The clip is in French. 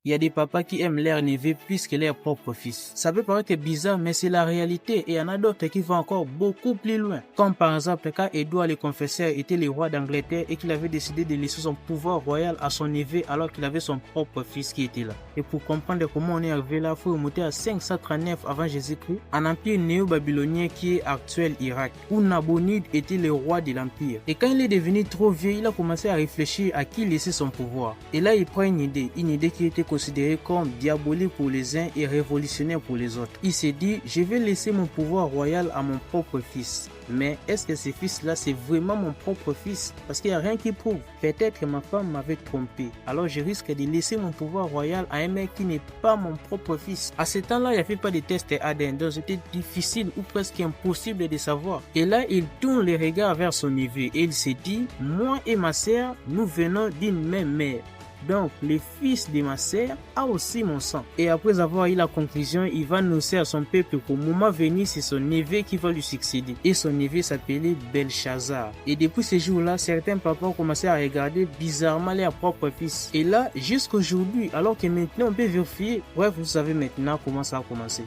Il y a des papas qui aiment leur neveu plus que leur propre fils. Ça peut paraître bizarre, mais c'est la réalité et il y en a d'autres qui vont encore beaucoup plus loin. Comme par exemple quand Édouard le Confesseur était le roi d'Angleterre et qu'il avait décidé de laisser son pouvoir royal à son neveu alors qu'il avait son propre fils qui était là. Et pour comprendre comment on est arrivé là, il faut remonter à 539 avant Jésus-Christ, un empire néo-babylonien qui est actuel Irak, où Nabonide était le roi de l'empire. Et quand il est devenu trop vieux, il a commencé à réfléchir à qui laisser son pouvoir. Et là, il prend une idée qui était considérée comme diabolique pour les uns et révolutionnaire pour les autres. Il s'est dit, je vais laisser mon pouvoir royal à mon propre fils. Mais est-ce que ce fils-là, c'est vraiment mon propre fils? Parce qu'il n'y a rien qui prouve. Peut-être que ma femme m'avait trompé. Alors je risque de laisser mon pouvoir royal à un mec qui n'est pas mon propre fils. À ce temps-là, il n'y avait pas de test ADN, donc c'était difficile ou presque impossible de savoir. Et là, il tourne les regards vers son neveu et il s'est dit, moi et ma sœur, nous venons d'une même mère. Donc, le fils de ma sœur a aussi mon sang. Et après avoir eu la conclusion, il va annoncer à son peuple qu'au moment venu, c'est son neveu qui va lui succéder. Et son neveu s'appelait Belshazzar. Et depuis ce jour-là, certains papas ont commencé à regarder bizarrement leur propre fils. Et là, jusqu'aujourd'hui, alors que maintenant on peut vérifier, bref, vous savez maintenant comment ça a commencé.